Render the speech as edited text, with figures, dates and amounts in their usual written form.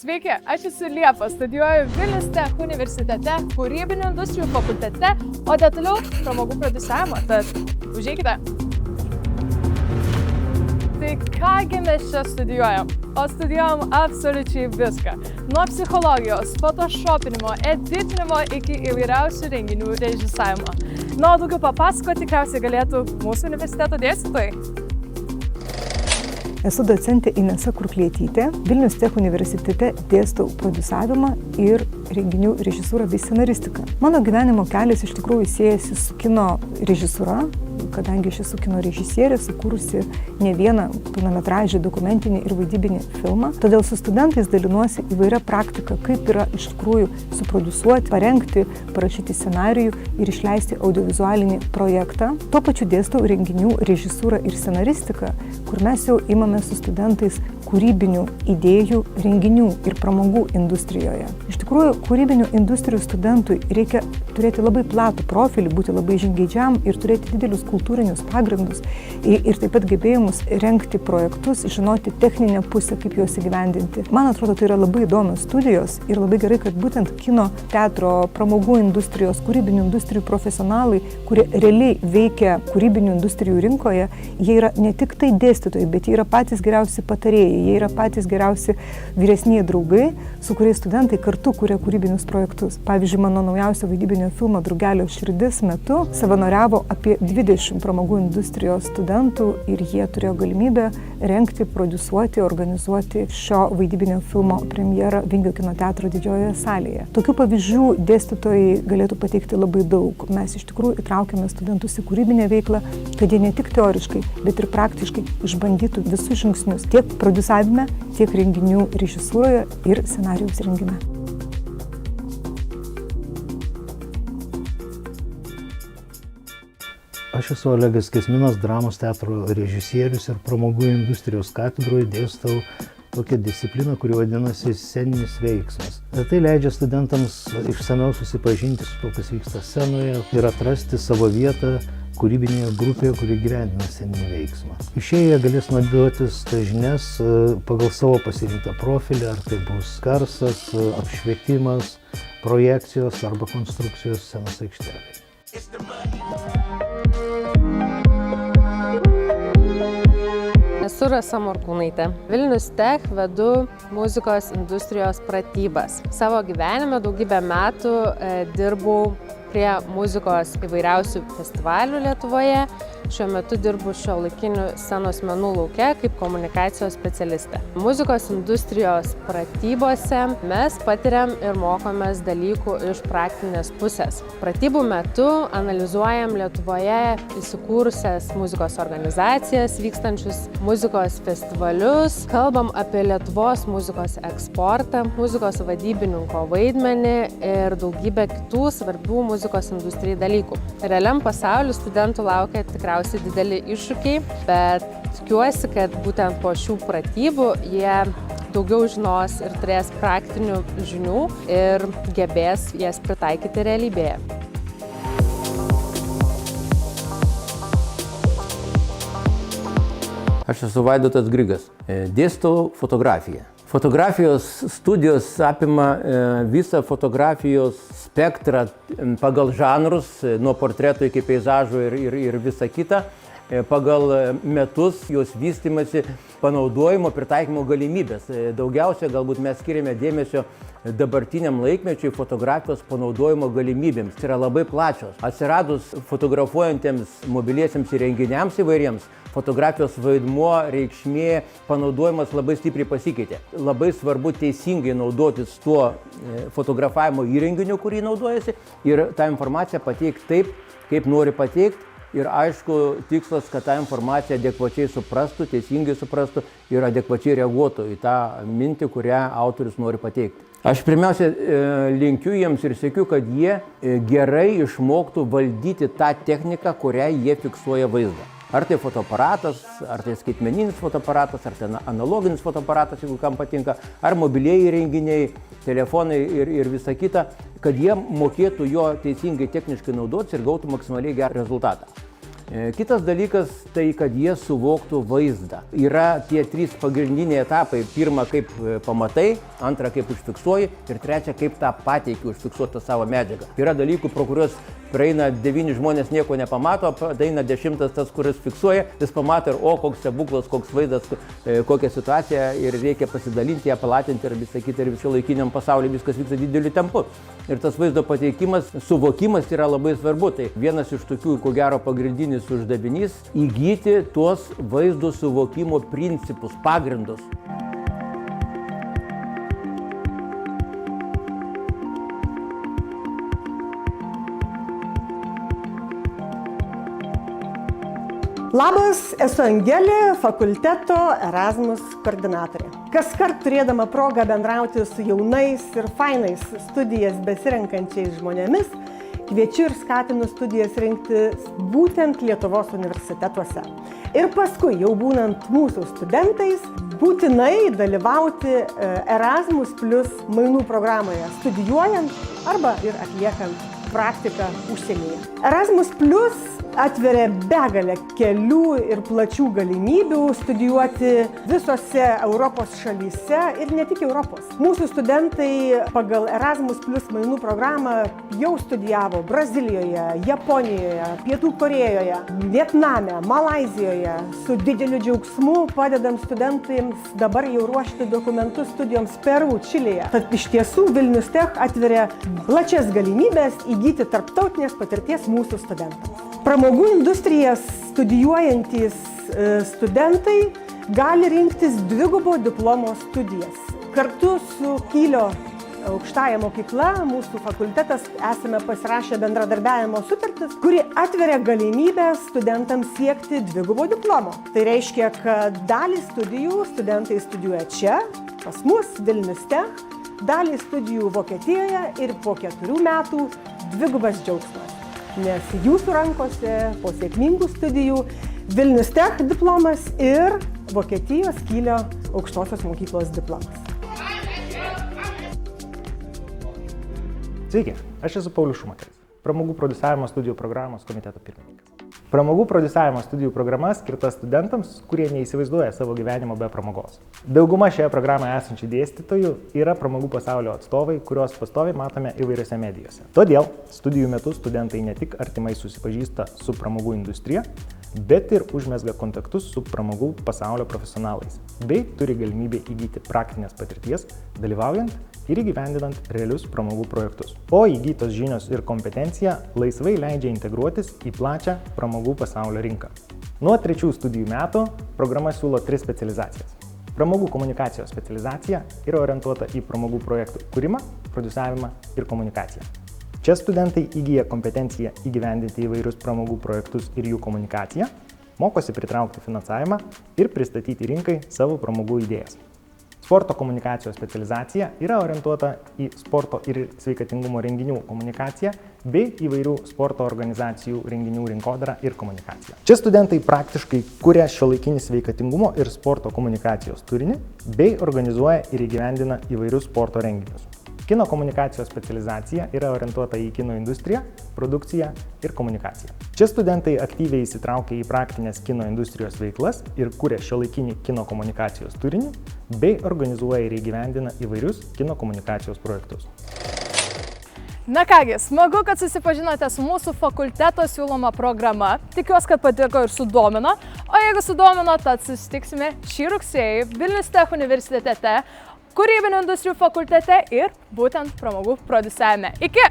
Sveiki, aš esu Liepa, studijuoju Vilnius Tech universitete, kūrybinių industrijų fakultete, o detaliau pramogų prodiusavimo, tad užeikite. Tai kągi mes čia studijuojam? O studijuojam absoliučiai viską. Nuo psichologijos, photoshopinimo, editinimo iki įvairiausių renginių režisavimo. O daugiau papasakoti tikriausiai galėtų mūsų universiteto dėstytojai. Esu docentė Inesa Kurklietytė. Vilnius Tech universitete dėstau prodiusavimą ir renginių režisūrą bei scenaristiką. Mano gyvenimo kelias iš tikrųjų siejasi su kino režisūra, kadangi aš esu kino režisierė, sukūrusi ne vieną pilnametražį dokumentinį ir vaidybinį filmą. Todėl su studentais dalinuosi įvairia praktika, kaip yra iš tikrųjų suprodusuoti, parengti, parašyti scenarijų ir išleisti audiovizualinį projektą. Tuo pačiu dėstau renginių režisūrą ir scenaristiką, kur mes jau imame su studentais kūrybinių idėjų, renginių ir pramogų industrijoje. Iš tikrųjų, kūrybinių industrijų studentui reikia turėti labai platų profilį, būti labai žingeidžiam ir turėti didelius kultūrinius pagrindus ir taip pat gebėjimus rengti projektus, žinoti techninę pusę, kaip juos įgyvendinti. Man atrodo, tai yra labai įdomios studijos ir labai gerai, kad būtent kino, teatro, pramogų industrijos, kūrybinių industrijų profesionalai, kurie realiai veikia kūrybinių industrijų rinkoje, jie yra ne tik tai dėstytojai, bet jie yra patys geriausi patarėjai, jie yra patys geriausi vyresnieji draugai, su kuriais studentai kartu kuria kūrybinius projektus. Pavyzdžiui, mano naujausio vaidybinio filmo Drugelio širdis metu savanoriavo apie 20 pramogų industrijos studentų ir jie turėjo galimybę rengti, prodiusuoti, organizuoti šio vaidybinio filmo premjerą Vingio kino teatro didžiojoje salėje. Tokių pavyzdžių dėstytojai galėtų pateikti labai daug. Mes iš tikrųjų įtraukiame studentus į kūrybinę veiklą, kad jie ne tik teoriškai, bet ir praktiškai išbandytų visus žingsnius tiek prodiusavime, tiek renginių režisūroje ir scenarijaus rengime. Aš esu Olegas Kesminas, dramos teatro režisierius ir pramogų industrijos katedroje dėstau tokią discipliną, kuri vadinasi sceninis veiksmas. Tai leidžia studentams išsamiau susipažinti su to, kas vyksta scenoje ir atrasti savo vietą kūrybinėje grupėje, kuri gyvendina sceninį veiksmą. Išėję galės naudotis tas žinias pagal savo pasirinktą profilį, ar tai bus garsas, apšvietimas, projekcijos arba konstrukcijos scenos aikštelėje. Esu Rasa Morkūnaitė. Vilnius Tech vedu muzikos industrijos pratybas. Savo gyvenime daugybę metų dirbau prie muzikos įvairiausių festivalių Lietuvoje. Šiuo metu dirbu šiuolaikinių scenos menų lauke kaip komunikacijos specialistė. Muzikos industrijos pratybose mes patiriam ir mokomės dalykų iš praktinės pusės. Pratybų metu analizuojam Lietuvoje įsikūrusias muzikos organizacijas, vykstančius muzikos festivalius, kalbam apie Lietuvos muzikos eksportą, muzikos vadybininko vaidmenį ir daugybę kitų svarbių muzikos industrijai dalykų. Realiam pasauliu studentų laukia tikriausiai dideli iššūkiai, bet tikiuosi, kad būtent po šių pratybų jie daugiau žinos ir turės praktinių žinių ir gebės jas pritaikyti realybėje. Aš esu Vaidotas Grigas, dėstau fotografiją. Fotografijos studijos apima visą fotografijos spektrą pagal žanrus, nuo portreto iki peizažo ir visa kita, pagal metus jos vystymasi, panaudojimo, pritaikymo galimybės. Daugiausia galbūt mes skiriame dėmesio dabartiniam laikmečiui fotografijos panaudojimo galimybėms. Tai yra labai plačios. Atsiradus fotografuojantiems mobiliesiems įrenginiams įvairiems, fotografijos vaidmuo, reikšmė, panaudojimas labai stipriai pasikeitė. Labai svarbu teisingai naudotis tuo fotografavimo įrenginiu, kurį naudojasi, ir tą informaciją pateikti taip, kaip nori pateikti. Ir aišku, tikslas, kad tą informaciją adekvačiai suprastų, teisingai suprastų ir adekvačiai reaguotų į tą mintį, kurią autorius nori pateikti. Aš pirmiausia linkiu jiems ir siekiu, kad jie gerai išmoktų valdyti tą techniką, kurią jie fiksuoja vaizdą. Ar tai fotoaparatas, ar tai skaitmeninis fotoaparatas, ar tai analoginis fotoaparatas, jeigu kam patinka, ar mobilieji įrenginiai, telefonai ir visa kita, kad jie mokėtų jo teisingai techniškai naudotis ir gautų maksimaliai gerą rezultatą. Kitas dalykas tai, kad jie suvoktų vaizdą. Yra tie 3 pagrindiniai etapai. Pirma, kaip pamatai, antra, kaip užfiksuoji ir trečia, kaip tą pateiki užfiksuotą savo medžiagą. Yra dalykų, pro kuriuos praeina 9 žmonės nieko nepamato, ateina 10 tas, kuris fiksuoja, jis pamato ir koks stebuklas, koks vaizdas, kokia situacija ir reikia pasidalinti, ją palatinti ir visą kitą ir visų laikiniam pasaulyje viskas vyksta dideliu tempu. Ir tas vaizdo pateikimas, suvokimas yra labai svarbu. Tai vienas iš tokių, ko gero, pagrindinis uždavinys - įgyti tuos vaizdo suvokimo principus, pagrindus. Labas, esu Angelė, fakulteto Erasmus koordinatorė. Kaskart turėdama progą bendrauti su jaunais ir fainais studijas besirenkančiais žmonėmis, kviečiu ir skatinu studijas rinktis būtent Lietuvos universitetuose. Ir paskui, jau būnant mūsų studentais, būtinai dalyvauti Erasmus Plus mainų programoje, studijuojant arba ir atliekant praktiką užsienyje. Erasmus Plus atveria begalę kelių ir plačių galimybių studijuoti visose Europos šalyse ir ne tik Europos. Mūsų studentai pagal Erasmus Plus mainų programą jau studijavo Brazilijoje, Japonijoje, Pietų Korėjoje, Vietname, Malaizijoje. Su dideliu džiaugsmu padedam studentams dabar jau ruošti dokumentus studijoms Peru, Čilėje. Tad iš tiesų Vilnius Tech atveria plačias galimybės įgyti tarptautinės patirties mūsų studentams. Pramogų industrijas studijuojantys studentai gali rinktis dvigubo diplomo studijas. Kartu su Kylio aukštąja mokykla mūsų fakultetas esame pasirašę bendradarbiavimo sutartis, kuri atveria galimybę studentams siekti dvigubo diplomo. Tai reiškia, kad dalį studijų studentai studijuoja čia, pas mus Vilnius Tech, dalį studijų Vokietijoje ir po 4 metų dvigubas džiaugsmas. Nes jūsų rankose po sėkmingų studijų Vilnius Tech diplomas ir Vokietijos Kylio aukštosios mokyklos diplomas. Sveiki, aš esu Paulius Šumakeris, pramogų prodiusavimo studijų programos komiteto pirmininkas. Pramogų prodiusavimo studijų programa skirta studentams, kurie neįsivaizduoja savo gyvenimo be pramogos. Dauguma šioje programoje esančių dėstytojų yra pramogų pasaulio atstovai, kuriuos pastoviai matome įvairiose medijose. Todėl studijų metu studentai ne tik artimai susipažįsta su pramogų industrija, bet ir užmezga kontaktus su pramogų pasaulio profesionalais, bei turi galimybę įgyti praktinės patirties, dalyvaujant ir įgyvendinant realius pramogų projektus. O įgytos žinios ir kompetencija laisvai leidžia integruotis į plačią pramogų pasaulio rinką. Nuo 3 studijų metų programa siūlo 3 specializacijas. Pramogų komunikacijos specializacija yra orientuota į pramogų projektų kūrimą, prodiusavimą ir komunikaciją. Čia studentai įgyja kompetenciją įgyvendinti įvairius pramogų projektus ir jų komunikaciją, mokosi pritraukti finansavimą ir pristatyti rinkai savo pramogų idėjas. Sporto komunikacijos specializacija yra orientuota į sporto ir sveikatingumo renginių komunikaciją bei įvairių sporto organizacijų renginių rinkodarą ir komunikaciją. Čia studentai praktiškai kuria šiuolaikinį sveikatingumo ir sporto komunikacijos turinį bei organizuoja ir įgyvendina įvairius sporto renginius. Kino komunikacijos specializacija yra orientuota į kino industriją, produkciją ir komunikaciją. Čia studentai aktyviai įsitraukia į praktinės kino industrijos veiklas ir kuria šiuolaikinį kino komunikacijos turinį, bei organizuoja ir įgyvendina įvairius kino komunikacijos projektus. Na kągi, smagu, kad susipažinote su mūsų fakulteto siūloma programa. Tikiuosi, kad patiko ir sudomino. O jeigu sudomino, tad susitiksime šį rugsėjį Vilnius Tech universitete, Kūrybinių industrijų fakultete ir būtent pramogų prodiusavime. Iki!